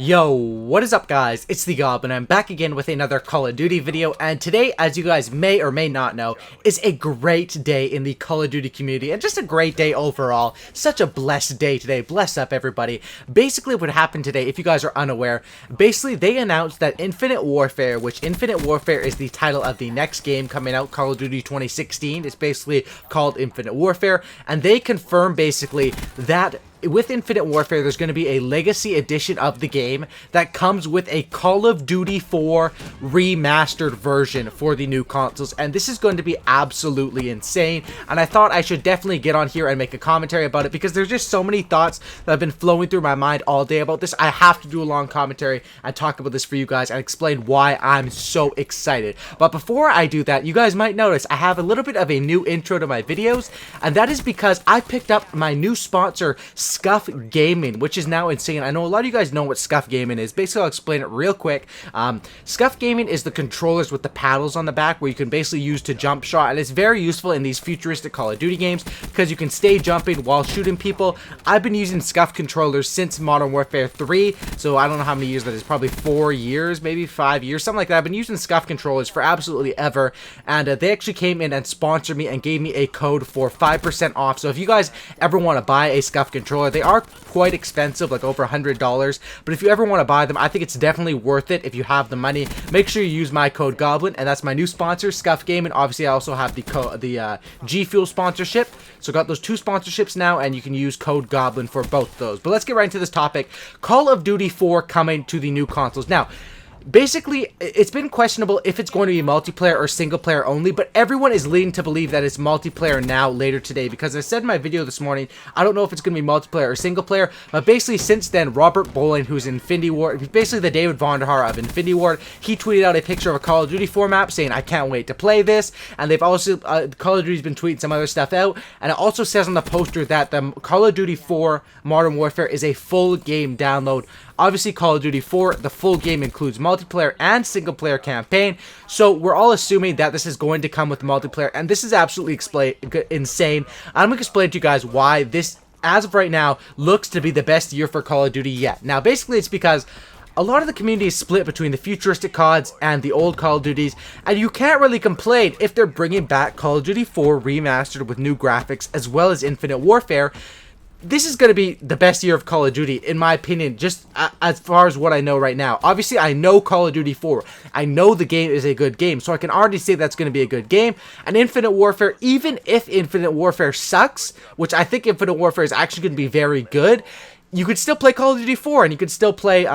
Yo, what is up guys? It's the Goblin. I'm back again with another Call of Duty video, and today, as you guys may or may not know, is a great day in the Call of Duty community, and just a great day overall. Such a blessed day today. Bless up everybody. Basically what happened today, if you guys are unaware, basically they announced that Infinite Warfare, which Infinite Warfare is the title of the next game coming out, Call of Duty 2016. It's basically called Infinite Warfare, and they confirmed basically that with Infinite Warfare, there's going to be a Legacy Edition of the game that comes with a Call of Duty 4 remastered version for the new consoles, and this is going to be absolutely insane, and I thought I should definitely get on here and make a commentary about it, because there's just so many thoughts that have been flowing through my mind all day about this. I have to do a long commentary and talk about this for you guys and explain why I'm so excited. But before I do that, you guys might notice I have a little bit of a new intro to my videos, and that is because I picked up my new sponsor, Scuff Gaming, which is now insane. I know a lot of you guys know what Scuff Gaming is. Basically, I'll explain it real quick. Scuff Gaming is the controllers with the paddles on the back where you can basically use to jump shot, and it's very useful in these futuristic Call of Duty games because you can stay jumping while shooting people. I've been using Scuff controllers since Modern Warfare 3, so I don't know how many years that is, probably 4 years, maybe 5 years, something like that. I've been using Scuff controllers for absolutely ever, and they actually came in and sponsored me and gave me a code for 5% off. So if you guys ever want to buy a Scuff controller, they are quite expensive, like over $100, but if you ever want to buy them, I think it's definitely worth it if you have the money. Make sure you use my code Goblin, and that's my new sponsor, Scuff Gaming. Obviously, I also have the G Fuel sponsorship, so got those two sponsorships now, and you can use code Goblin for both those. But let's get right into this topic. Call of Duty 4 coming to the new consoles. Now, basically, it's been questionable if it's going to be multiplayer or single player only, but everyone is leading to believe that it's multiplayer now later today, because I said in my video this morning, I don't know if it's going to be multiplayer or single player, but basically since then, Robert Bowling, who's in Infinity Ward, basically the David Vonderhaar of Infinity Ward, he tweeted out a picture of a Call of Duty 4 map saying, I can't wait to play this, and they've also, Call of Duty's been tweeting some other stuff out, and it also says on the poster that the Call of Duty 4 Modern Warfare is a full game download. Obviously, Call of Duty 4, the full game includes multiplayer and single-player campaign, so we're all assuming that this is going to come with multiplayer, and this is absolutely insane. I'm going to explain to you guys why this, as of right now, looks to be the best year for Call of Duty yet. Now, basically, it's because a lot of the community is split between the futuristic CODs and the old Call of Duties, and you can't really complain if they're bringing back Call of Duty 4 remastered with new graphics as well as Infinite Warfare. This is going to be the best year of Call of Duty, in my opinion, just as far as what I know right now. Obviously, I know Call of Duty 4. I know the game is a good game, so I can already say that's going to be a good game. And Infinite Warfare, even if Infinite Warfare sucks, which I think Infinite Warfare is actually going to be very good, you could still play Call of Duty 4, and you could still play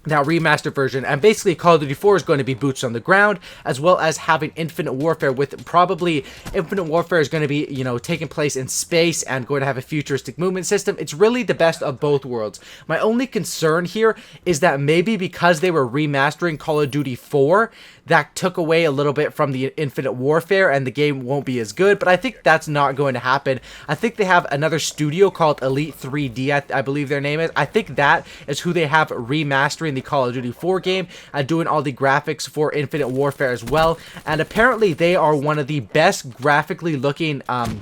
that remastered version, and basically Call of Duty 4 is going to be boots on the ground, as well as having Infinite Warfare, with probably Infinite Warfare is going to be, you know, taking place in space and going to have a futuristic movement system. It's really the best of both worlds. My only concern here is that maybe because they were remastering Call of Duty 4, that took away a little bit from the Infinite Warfare and the game won't be as good, but I think that's not going to happen. I think they have another studio called Elite 3D, I believe their name is. I think that is who they have remastering the Call of Duty 4 game and doing all the graphics for Infinite Warfare as well, and apparently they are one of the best graphically looking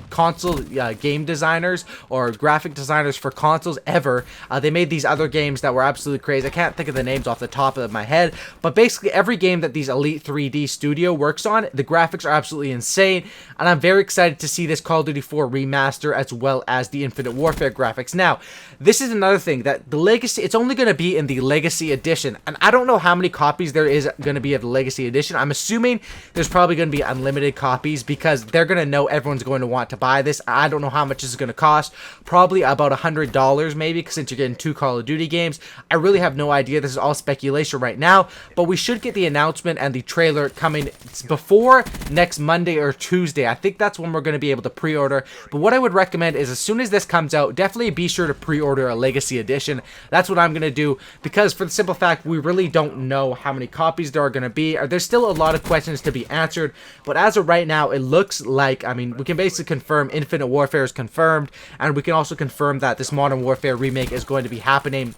console game designers or graphic designers for consoles ever. They made these other games that were absolutely crazy. I can't think of the names off the top of my head, but basically every game that these Elite 3D studio works on, the graphics are absolutely insane, and I'm very excited to see this Call of Duty 4 remaster as well as the Infinite Warfare graphics. Now, this is another thing, that the Legacy, it's only going to be in the Legacy Edition, and I don't know how many copies there is going to be of the Legacy Edition. I'm assuming there's probably going to be unlimited copies because they're going to know everyone's going to want to buy this. I don't know how much this is going to cost, probably about $100 maybe, since you're getting 2 Call of Duty games. I really have no idea. This is all speculation right now, but we should get the announcement and the trailer coming before next Monday or Tuesday. I think that's when we're going to be able to pre-order, but what I would recommend is as soon as this comes out, definitely be sure to pre-order a Legacy Edition. That's what I'm going to do, because for the simple fact, we really don't know how many copies there are going to be. There's still a lot of questions to be answered, but as of right now, it looks like, I mean, we can basically confirm Infinite Warfare is confirmed, and we can also confirm that this Modern Warfare remake is going to be happening,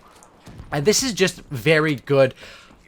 and this is just very good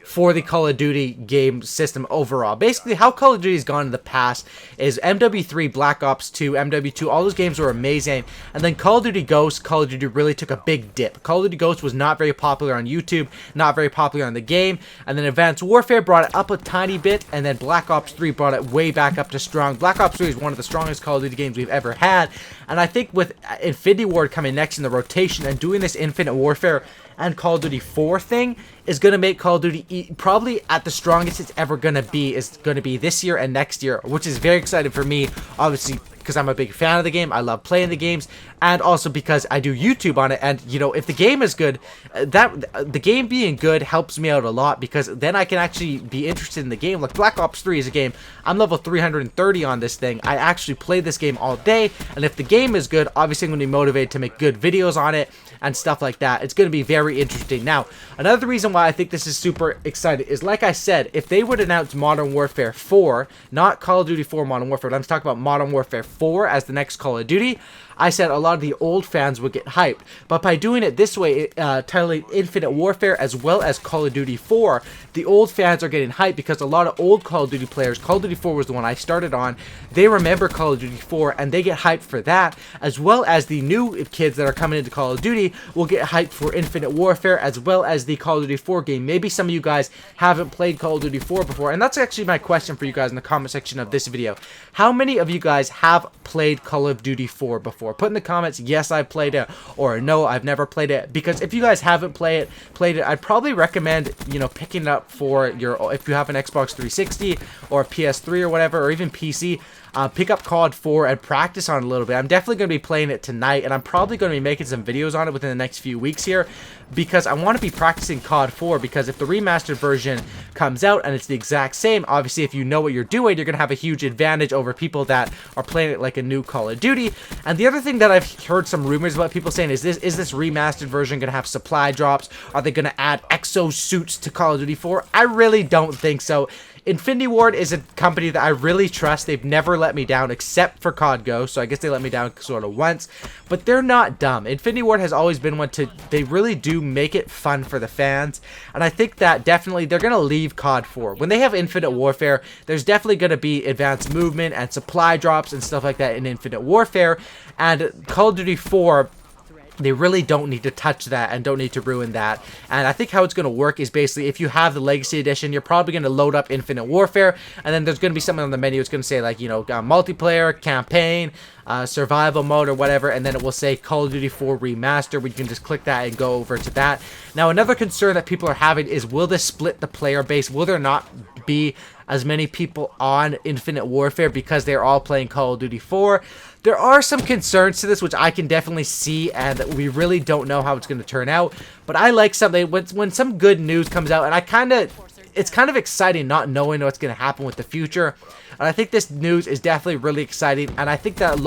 for the Call of Duty game system overall. Basically, how Call of Duty has gone in the past is MW3, Black Ops 2, MW2, all those games were amazing, and then Call of Duty Ghosts, Call of Duty really took a big dip. Call of Duty Ghosts was not very popular on YouTube, not very popular on the game, and then Advanced Warfare brought it up a tiny bit, and then Black Ops 3 brought it way back up to strong. Black Ops 3 is one of the strongest Call of Duty games we've ever had, and I think with Infinity Ward coming next in the rotation and doing this Infinite Warfare and Call of Duty 4 thing is going to make Call of Duty probably at the strongest it's ever going to be this year and next year, which is very exciting for me, obviously, because I'm a big fan of the game. I love playing the games, and also because I do YouTube on it, and you know, if the game is good, the game being good helps me out a lot, because then I can actually be interested in the game. Like Black Ops 3 is a game, I'm level 330 on this thing. I actually play this game all day, and if the game is good, obviously I'm going to be motivated to make good videos on it and stuff like that. It's going to be very interesting. Now, another reason why I think this is super exciting is, like I said, if they would announce Modern Warfare 4, not Call of Duty 4 Modern Warfare, I'm talking about Modern Warfare 4 as the next Call of Duty, I said a lot of the old fans would get hyped. But by doing it this way, titling Infinite Warfare as well as Call of Duty 4, the old fans are getting hyped because a lot of old Call of Duty players, Call of Duty 4 was the one I started on, they remember Call of Duty 4 and they get hyped for that, as well as the new kids that are coming into Call of Duty will get hyped for Infinite Warfare as well as the Call of Duty 4 game. Maybe some of you guys haven't played Call of Duty 4 before, and that's actually my question for you guys in the comment section of this video. How many of you guys have played Call of Duty 4 before? Put in the comments, yes, I've played it, or no, I've never played it. Because if you guys haven't played it, I'd probably recommend, you know, picking it up for your, if you have an Xbox 360 or a PS3 or whatever, or even PC. Pick up COD 4 and practice on it a little bit. I'm definitely going to be playing it tonight, and I'm probably going to be making some videos on it within the next few weeks here, because I want to be practicing COD 4, because if the remastered version comes out and it's the exact same, obviously if you know what you're doing, you're going to have a huge advantage over people that are playing it like a new Call of Duty. And the other thing that I've heard some rumors about, people saying, is this remastered version going to have supply drops? Are they going to add exo suits to Call of Duty 4? I really don't think so. Infinity Ward is a company that I really trust. They've never let me down except for COD Go, so I guess they let me down sort of once, but they're not dumb. Infinity Ward has always been one to, they really do make it fun for the fans, and I think that definitely they're going to leave COD 4. When they have Infinite Warfare, there's definitely going to be advanced movement and supply drops and stuff like that in Infinite Warfare, and Call of Duty 4, they really don't need to touch that and don't need to ruin that. And I think how it's going to work is basically, if you have the Legacy Edition, you're probably going to load up Infinite Warfare, and then there's going to be something on the menu. It's going to say, like, you know, multiplayer, campaign, survival mode, or whatever, and then it will say Call of Duty 4 Remastered, where you can just click that and go over to that. Now, another concern that people are having is, will this split the player base? Will there not be as many people on Infinite Warfare because they're all playing Call of Duty 4? There are some concerns to this, which I can definitely see, and we really don't know how it's going to turn out. But I like something when some good news comes out, and it's kind of exciting not knowing what's going to happen with the future. And I think this news is definitely really exciting, and I think that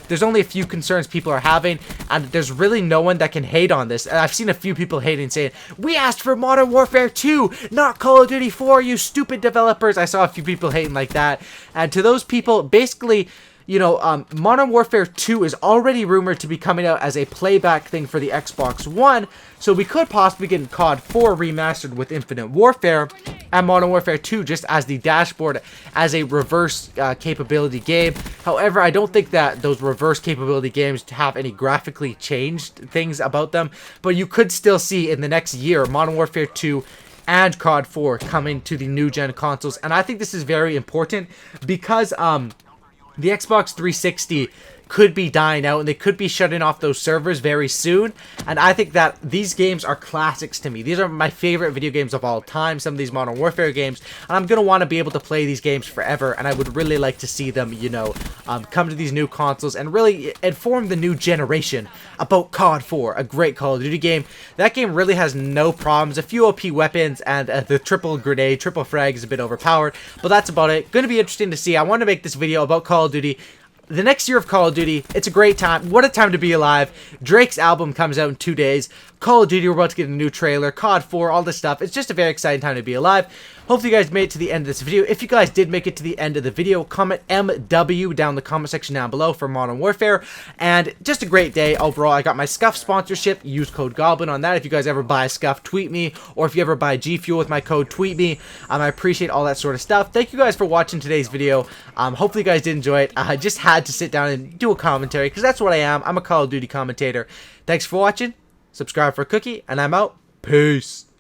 there's only a few concerns people are having, and there's really no one that can hate on this. And I've seen a few people hating, saying, we asked for Modern Warfare 2, not Call of Duty 4, you stupid developers. I saw a few people hating like that, and to those people, basically, you know, Modern Warfare 2 is already rumored to be coming out as a playback thing for the Xbox One, so we could possibly get COD 4 remastered with Infinite Warfare and Modern Warfare 2 just as the dashboard, as a reverse capability game. However, I don't think that those reverse capability games have any graphically changed things about them, but you could still see in the next year Modern Warfare 2 and COD 4 coming to the new gen consoles. And I think this is very important because the Xbox 360 could be dying out, and they could be shutting off those servers very soon. And I think that these games are classics to me. These are my favorite video games of all time, some of these Modern Warfare games, and I'm going to want to be able to play these games forever, and I would really like to see them, you know, come to these new consoles and really inform the new generation about COD 4, a great Call of Duty game. That game really has no problems, a few OP weapons, and the triple grenade, triple frag is a bit overpowered, but that's about it. Going to be interesting to see. I want to make this video about Call of Duty. The next year of Call of Duty, it's a great time. What a time to be alive. Drake's album comes out in 2 days. Call of Duty, we're about to get a new trailer, COD 4, all this stuff. It's just a very exciting time to be alive. Hopefully you guys made it to the end of this video. If you guys did make it to the end of the video, comment MW down in the comment section down below for Modern Warfare. And just a great day overall. I got my Scuff sponsorship. Use code Goblin on that. If you guys ever buy Scuff, tweet me. Or if you ever buy G Fuel with my code, tweet me. I appreciate all that sort of stuff. Thank you guys for watching today's video. Hopefully you guys did enjoy it. I just had to sit down and do a commentary because that's what I am. I'm a Call of Duty commentator. Thanks for watching. Subscribe for a cookie, and I'm out. Peace.